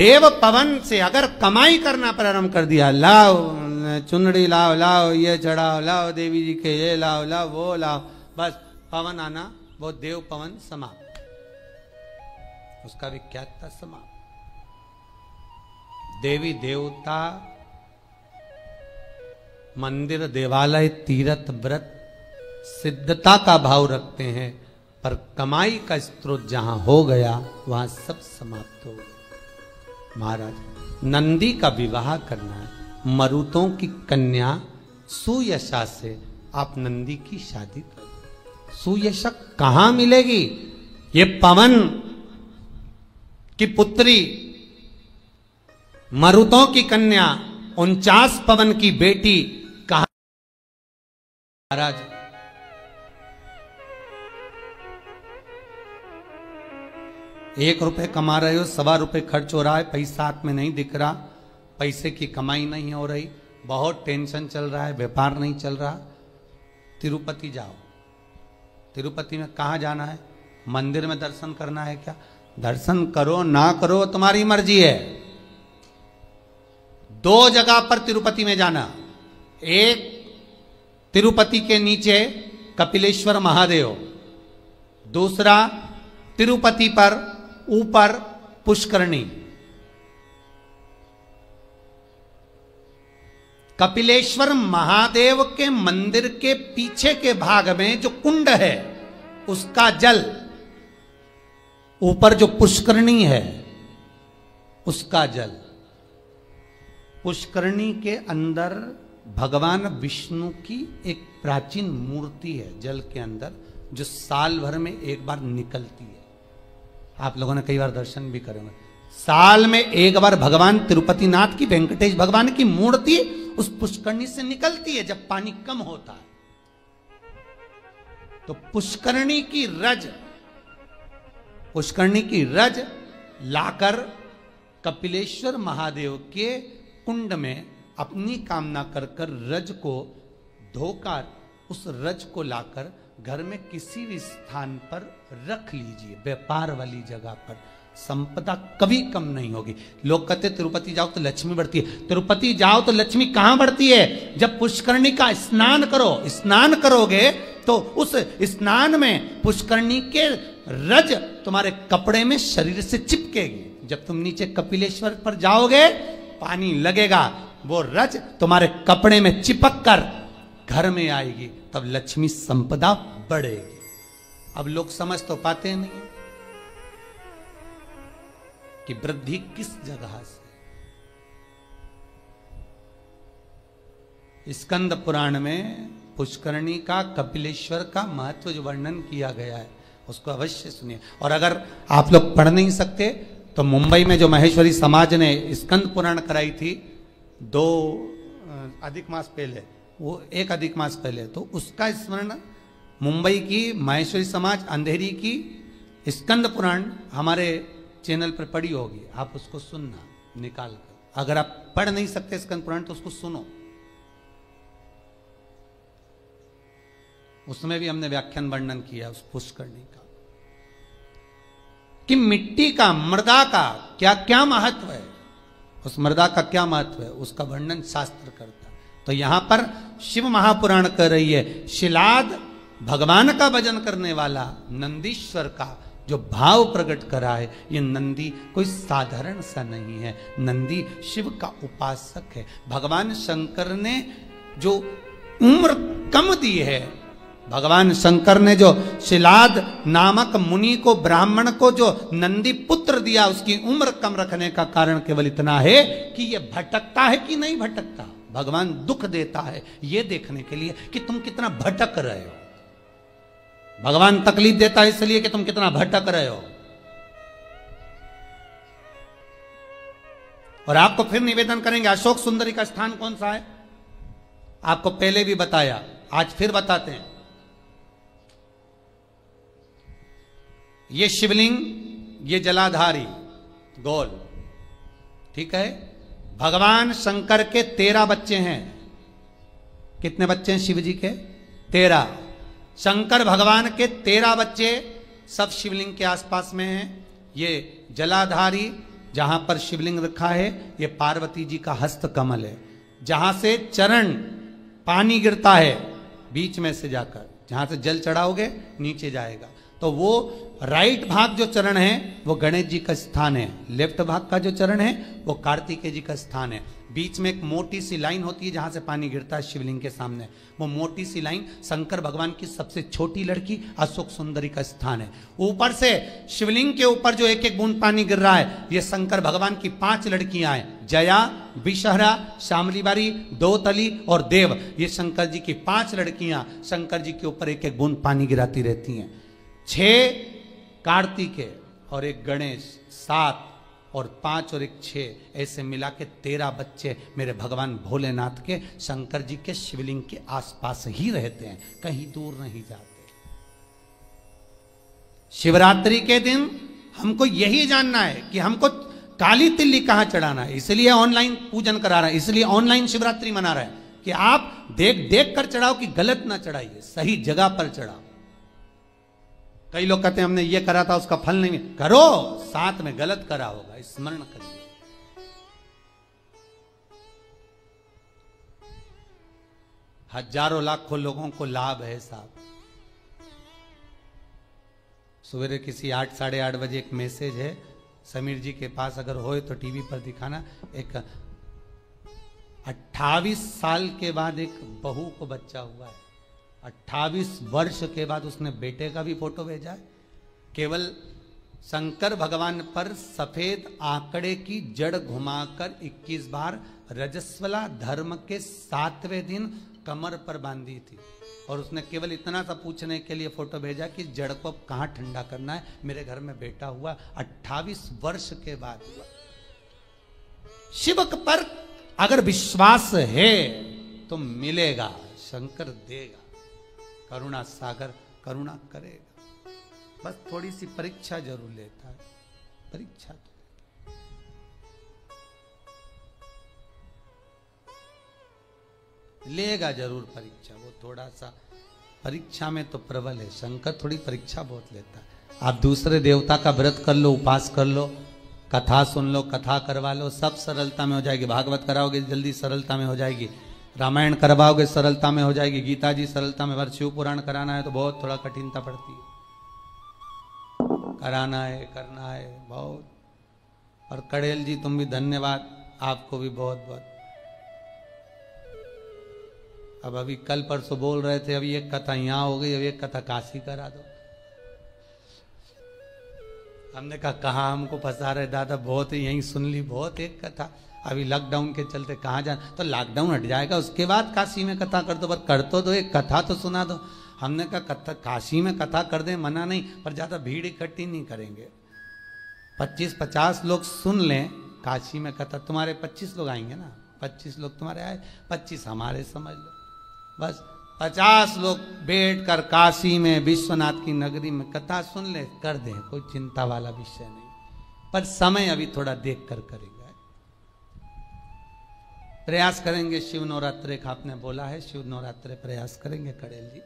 देव पवन से अगर कमाई करना प्रारंभ कर दिया, लाओ चुनड़ी लाओ, लाओ ये चढ़ाओ, लाओ देवी जी के ये लाओ, लाओ वो लाओ, बस पवन आना, वो देव पवन समाप्त, उसका विख्यात था समाप्त। देवी देवता मंदिर देवालय तीर्थ व्रत सिद्धता का भाव रखते हैं, पर कमाई का स्रोत जहां हो गया वहां सब समाप्त हो गया। महाराज नंदी का विवाह करना है, मरुतों की कन्या सुयशा से आप नंदी की शादी करो। सुयशा कहां मिलेगी? ये पवन की पुत्री, मरुतों की कन्या, 49 पवन की बेटी कहां? महाराज ₹1 कमा रहे हो, ₹1.25 खर्च हो रहा है, पैसा हाथ में नहीं दिख रहा, पैसे की कमाई नहीं हो रही, बहुत टेंशन चल रहा है, व्यापार नहीं चल रहा, तिरुपति जाओ। तिरुपति में कहाँ जाना है? मंदिर में दर्शन करना है क्या? दर्शन करो ना करो तुम्हारी मर्जी है। 2 जगह पर तिरुपति में जाना, एक तिरुपति के नीचे कपिलेश्वर महादेव, दूसरा तिरुपति पर ऊपर पुष्करणी। कपिलेश्वर महादेव के मंदिर के पीछे के भाग में जो कुंड है उसका जल, ऊपर जो पुष्करणी है उसका जल। पुष्करणी के अंदर भगवान विष्णु की एक प्राचीन मूर्ति है जल के अंदर, जो साल भर में एक बार निकलती है। आप लोगों ने कई बार दर्शन भी करे होंगे। साल में एक बार भगवान तिरुपति नाथ की, वेंकटेश भगवान की मूर्ति उस पुष्करणी से निकलती है जब पानी कम होता है। तो पुष्करणी की रज लाकर कपिलेश्वर महादेव के कुंड में अपनी कामना कर कर रज को धोकर, उस रज को लाकर घर में किसी भी स्थान पर रख लीजिए, व्यापार वाली जगह पर। संपदा कभी कम नहीं होगी। लोग कहते तिरुपति जाओ तो लक्ष्मी बढ़ती है। तिरुपति जाओ तो लक्ष्मी कहां बढ़ती है? जब पुष्करणी का स्नान करो। स्नान करोगे तो उस स्नान में पुष्करणी के रज तुम्हारे कपड़े में शरीर से चिपकेगी। जब तुम नीचे कपिलेश्वर पर जाओगे, पानी लगेगा, वो रज तुम्हारे कपड़े में चिपक कर घर में आएगी, तब लक्ष्मी संपदा बढ़ेगी। अब लोग समझ तो पाते नहीं कि वृद्धि किस जगह से। स्कंद पुराण में पुष्करणी का, कपिलेश्वर का महत्व जो वर्णन किया गया है उसको अवश्य सुनिए। और अगर आप लोग पढ़ नहीं सकते तो मुंबई में जो महेश्वरी समाज ने स्कंद पुराण कराई थी 2 अधिक मास पहले, वो 1 अधिक मास पहले, तो उसका स्मरण मुंबई की महेश्वरी समाज अंधेरी की स्कंद पुराण हमारे चैनल पर पड़ी होगी, आप उसको सुनना निकाल कर। अगर आप पढ़ नहीं सकते स्कंद पुराण तो उसको सुनो, उसमें भी हमने व्याख्यान वर्णन किया उस पुष्करणी का, कि मिट्टी का, मृदा का क्या क्या महत्व है, उस मृदा का क्या महत्व है, उसका वर्णन शास्त्र करता। तो यहां पर शिव महापुराण कर रही है, शिलाद भगवान का भजन करने वाला नंदीश्वर का जो भाव प्रकट करा है, ये नंदी कोई साधारण सा नहीं है, नंदी शिव का उपासक है। भगवान शंकर ने जो उम्र कम दी है, भगवान शंकर ने जो शिलाद नामक मुनि को, ब्राह्मण को जो नंदी पुत्र दिया, उसकी उम्र कम रखने का कारण केवल इतना है कि ये भटकता है कि नहीं भटकता। भगवान दुख देता है ये देखने के लिए कि तुम कितना भटक रहे हो। भगवान तकलीफ देता है इसलिए कि तुम कितना भटक रहे हो। और आपको फिर निवेदन करेंगे, अशोक सुंदरी का स्थान कौन सा है? आपको पहले भी बताया, आज फिर बताते हैं। ये शिवलिंग, ये जलाधारी गोल, ठीक है। भगवान शंकर के 13 बच्चे हैं। कितने बच्चे हैं शिव जी के? 13। शंकर भगवान के 13 बच्चे सब शिवलिंग के आसपास में हैं। ये जलाधारी, जहां पर शिवलिंग रखा है ये पार्वती जी का हस्त कमल है। जहां से चरण पानी गिरता है बीच में से जाकर, जहां से जल चढ़ाओगे नीचे जाएगा, तो वो राइट भाग जो चरण है वो गणेश जी का स्थान है, लेफ्ट भाग का जो चरण है वो कार्तिकेय जी का स्थान है। बीच में एक मोटी सी लाइन होती है जहां से पानी गिरता है शिवलिंग के सामने, वो मोटी सी लाइन शंकर भगवान की सबसे छोटी लड़की अशोक सुंदरी का स्थान है। ऊपर से शिवलिंग के ऊपर जो एक एक बूंद पानी गिर रहा है ये शंकर भगवान की 5 लड़कियां हैं, जया, विषहरा, शामली बारी, दोतली और देव। ये शंकर जी की 5 लड़कियां शंकर जी के ऊपर एक एक बूंद पानी गिराती रहती हैं। 6 कार्तिकेय और एक गणेश, 7 और 5 और एक 6, ऐसे मिला के 13 बच्चे मेरे भगवान भोलेनाथ के शंकर जी के शिवलिंग के आसपास ही रहते हैं, कहीं दूर नहीं जाते। शिवरात्रि के दिन हमको यही जानना है कि हमको काली तिल्ली कहां चढ़ाना है, इसलिए ऑनलाइन पूजन करा रहा है, इसलिए ऑनलाइन शिवरात्रि मना रहा है कि आप देख देख कर चढ़ाओ कि गलत ना चढ़ाइए, सही जगह पर चढ़ाओ। कई लोग कहते हैं हमने ये करा था उसका फल नहीं, करो, साथ में गलत करा होगा, स्मरण करिए। हजारों लाखों लोगों को लाभ है साहब। सवेरे किसी 8 साढ़े 8 बजे एक मैसेज है, समीर जी के पास अगर होए तो टीवी पर दिखाना, एक 28 साल के बाद एक बहू को बच्चा हुआ है, 28 वर्ष के बाद उसने बेटे का भी फोटो भेजा है। केवल शंकर भगवान पर सफेद आंकड़े की जड़ घुमाकर 21 बार रजस्वला धर्म के 7वें दिन कमर पर बांधी थी, और उसने केवल इतना सा पूछने के लिए फोटो भेजा कि जड़ को कहां ठंडा करना है, मेरे घर में बेटा हुआ, 28 वर्ष के बाद हुआ। शिव पर अगर विश्वास है तो मिलेगा, शंकर देगा, करुणा सागर करुणा करेगा, बस थोड़ी सी परीक्षा जरूर लेता है, परीक्षा तो लेगा जरूर परीक्षा, वो थोड़ा सा परीक्षा में तो प्रबल है, शंकर थोड़ी परीक्षा बहुत लेता है। आप दूसरे देवता का व्रत कर लो, उपास कर लो, कथा सुन लो, कथा करवा लो, सब सरलता में हो जाएगी। भागवत कराओगे जल्दी सरलता में हो जाएगी, रामायण करवाओगे सरलता में हो जाएगी, गीता जी सरलता में, शिव पुराण कराना है तो बहुत थोड़ा कठिनता पड़ती है, कराना है, करना है बहुत। और कड़ेल जी तुम भी धन्यवाद, आपको भी बहुत बहुत। अब अभी कल परसों बोल रहे थे अभी एक कथा यहाँ हो गई, अभी एक कथा काशी करा दो। हमने कहा कहाँ हमको फंसा रहे दादा, बहुत यहीं सुन ली, बहुत एक कथा, अभी लॉकडाउन के चलते कहाँ जाना, तो लॉकडाउन हट जाएगा उसके बाद काशी में कथा कर दो, पर कर तो दो, एक कथा तो सुना दो। हमने कहा कथा काशी में कथा कर दे, मना नहीं, पर ज्यादा भीड़ इकट्ठी नहीं करेंगे, 25-50 लोग सुन लें काशी में कथा, तुम्हारे 25 लोग आएंगे ना, 25 लोग तुम्हारे आए, 25 हमारे समझ लो, बस 50 लोग बैठ कर काशी में विश्वनाथ की नगरी में कथा सुन ले, कर दें, कोई चिंता वाला विषय नहीं, पर समय अभी थोड़ा देख कर करेंगे, प्रयास करेंगे। शिव नवरात्रे का आपने बोला है, शिव नवरात्रे प्रयास करेंगे कड़ेल जी,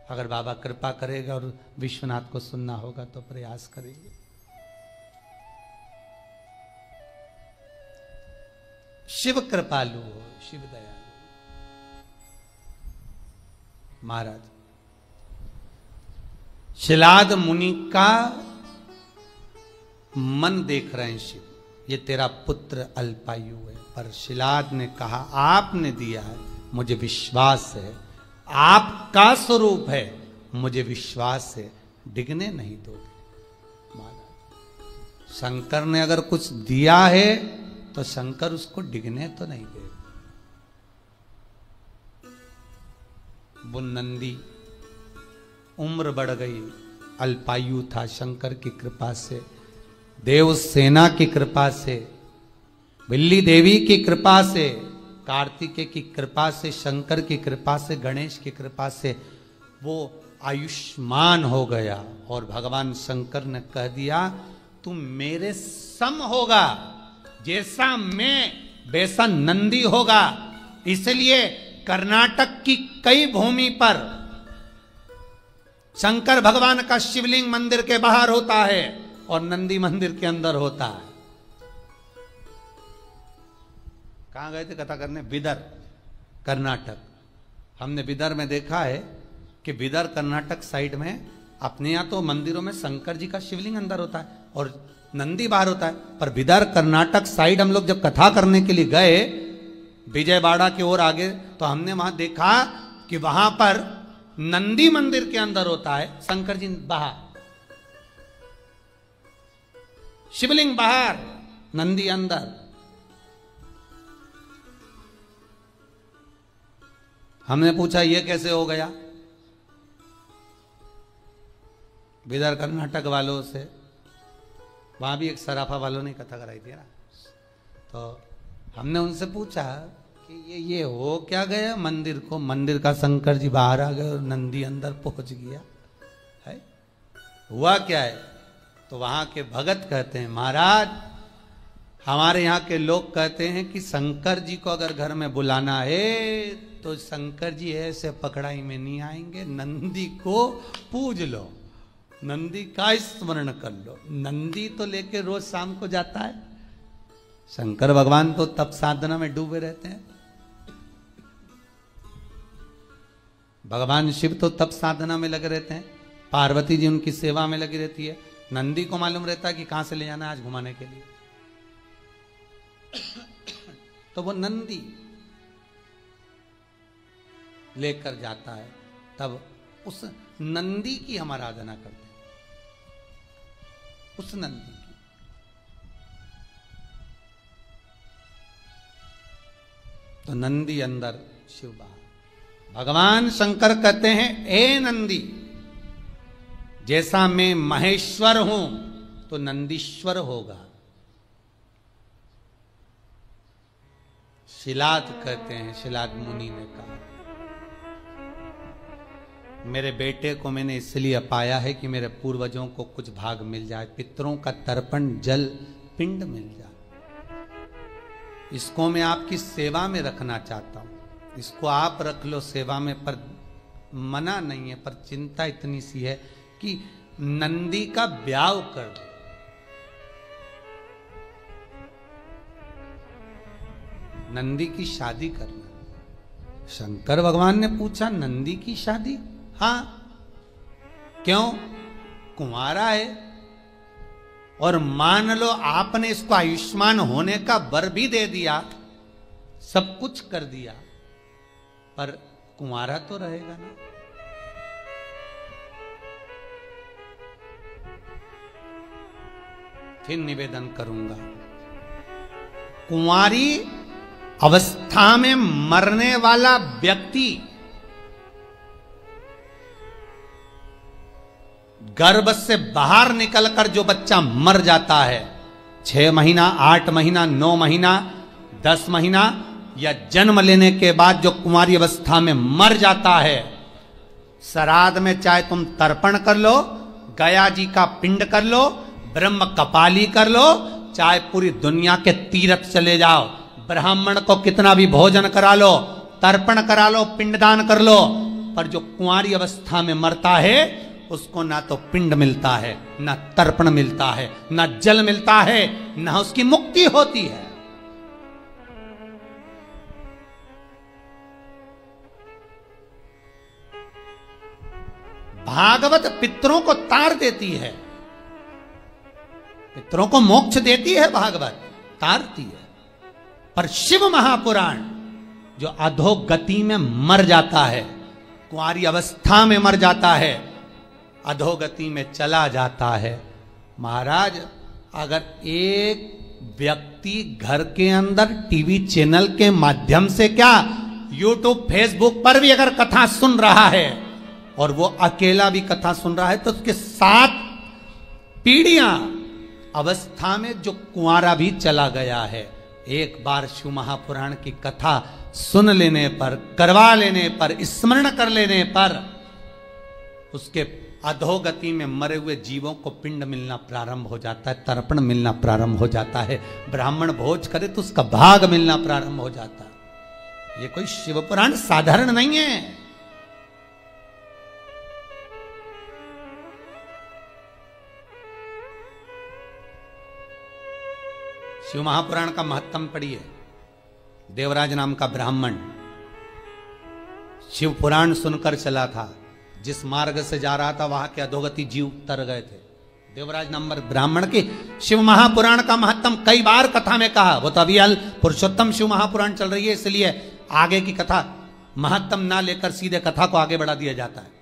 अगर बाबा कृपा करेगा और विश्वनाथ को सुनना होगा तो प्रयास करेंगे। शिव कृपालु हो, शिव दयालु। महाराज शिलाद मुनि का मन देख रहे हैं शिव, ये तेरा पुत्र अल्पायु है, पर शिलाद ने कहा आपने दिया है, मुझे विश्वास है, आपका स्वरूप है, मुझे विश्वास है, डिगने नहीं दोगे। महाराज शंकर ने अगर कुछ दिया है तो शंकर उसको डिगने तो नहीं देगा। वो नंदी उम्र बढ़ गई, अल्पायु था, शंकर की कृपा से, देव सेना की कृपा से, बिल्ली देवी की कृपा से, कार्तिकेय की कृपा से, शंकर की कृपा से, गणेश की कृपा से वो आयुष्मान हो गया, और भगवान शंकर ने कह दिया तू मेरे सम होगा, जैसा मैं वैसा नंदी होगा। इसलिए कर्नाटक की कई भूमि पर शंकर भगवान का शिवलिंग मंदिर के बाहर होता है और नंदी मंदिर के अंदर होता है। कहाँ गए थे कथा करने? बिदर, कर्नाटक। हमने बिदर में देखा है कि बिदर कर्नाटक साइड में अपने यहाँ तो मंदिरों में शंकर जी का शिवलिंग अंदर होता है और नंदी बाहर होता है, पर बिदर कर्नाटक साइड हम लोग जब कथा करने के लिए गए विजयवाड़ा की ओर आगे, तो हमने वहां देखा कि वहां पर नंदी मंदिर के अंदर होता है, शंकर जी बाहर, शिवलिंग बाहर, नंदी अंदर। हमने पूछा ये कैसे हो गया? बिदर कर्नाटक वालों से, वहां भी एक सराफा वालों ने कथा कराई थी ना, तो हमने उनसे पूछा कि ये हो क्या गया मंदिर को? मंदिर का शंकर जी बाहर आ गए और नंदी अंदर पहुंच गया है, हुआ क्या है? तो वहां के भगत कहते हैं, महाराज हमारे यहाँ के लोग कहते हैं कि शंकर जी को अगर घर में बुलाना है तो शंकर जी ऐसे पकड़ाई में नहीं आएंगे, नंदी को पूज लो, नंदी का स्मरण कर लो। नंदी तो लेके रोज शाम को जाता है, शंकर भगवान तो तप साधना में डूबे रहते हैं, भगवान शिव तो तप साधना में लगे रहते हैं, पार्वती जी उनकी सेवा में लगी रहती है। नंदी को मालूम रहता है कि कहां से ले जाना है आज घुमाने के लिए, तो वो नंदी लेकर जाता है, तब उस नंदी की हम आराधना करते हैं, उस नंदी की। तो नंदी अंदर, शिव बाहर। भगवान शंकर कहते हैं, ए नंदी, जैसा मैं महेश्वर हूं तो नंदीश्वर होगा। शिलाद कहते हैं, शिलाद मुनि ने कहा, मेरे बेटे को मैंने इसलिए पाया है कि मेरे पूर्वजों को कुछ भाग मिल जाए, पितरों का तर्पण जल पिंड मिल जाए, इसको मैं आपकी सेवा में रखना चाहता हूं, इसको आप रख लो सेवा में, पर मना नहीं है, पर चिंता इतनी सी है कि नंदी का ब्याह कर दो। नंदी की शादी करना। शंकर भगवान ने पूछा, नंदी की शादी? हाँ, क्यों? कुंवारा है, और मान लो आपने इसको आयुष्मान होने का वर भी दे दिया, सब कुछ कर दिया, पर कुंवारा तो रहेगा ना। फिर निवेदन करूंगा, कुंवारी अवस्था में मरने वाला व्यक्ति गर्भ से बाहर निकलकर जो बच्चा मर जाता है, 6 महीना, 8 महीना, 9 महीना, 10 महीना या जन्म लेने के बाद जो कुंवारी अवस्था में मर जाता है, श्राद्ध में चाहे तुम तर्पण कर लो, गया जी का पिंड कर लो, ब्रह्म कपाली कर लो, चाहे पूरी दुनिया के तीर्थ चले जाओ, ब्राह्मण को कितना भी भोजन करा लो, तर्पण करा लो, पिंडदान कर लो, पर जो कुंवारी अवस्था में मरता है उसको ना तो पिंड मिलता है, ना तर्पण मिलता है, ना जल मिलता है, ना उसकी मुक्ति होती है। भागवत पितरों को तार देती है, पितरों को मोक्ष देती है, भागवत तारती है, पर शिव महापुराण जो अधोगति में मर जाता है, कुंवारी अवस्था में मर जाता है, अधोगति में चला जाता है। महाराज, अगर एक व्यक्ति घर के अंदर टीवी चैनल के माध्यम से क्या, यूट्यूब फेसबुक पर भी अगर कथा सुन रहा है और वो अकेला भी कथा सुन रहा है, तो उसके 7 पीढ़ियां अवस्था में जो कुंवारा भी चला गया है, एक बार शिव महापुराण की कथा सुन लेने पर, करवा लेने पर, स्मरण कर लेने पर, उसके अधोगति में मरे हुए जीवों को पिंड मिलना प्रारंभ हो जाता है, तर्पण मिलना प्रारंभ हो जाता है, ब्राह्मण भोज करे तो उसका भाग मिलना प्रारंभ हो जाता है। ये कोई शिव पुराण साधारण नहीं है। शिव महापुराण का महत्तम पढ़िए, देवराज नाम का ब्राह्मण शिव पुराण सुनकर चला था। जिस मार्ग से जा रहा था वहां के अधोगति जीव तर गए थे। देवराज नंबर ब्राह्मण की शिव महापुराण का महत्तम कई बार कथा में कहा। वो तो अभी पुरुषोत्तम शिव महापुराण चल रही है, इसलिए आगे की कथा महत्तम ना लेकर सीधे कथा को आगे बढ़ा दिया जाता है।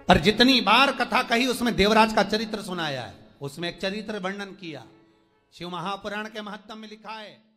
पर जितनी बार कथा कही उसमें देवराज का चरित्र सुनाया है, उसमें एक चरित्र वर्णन किया। शिव महापुराण के महत्तम में लिखा है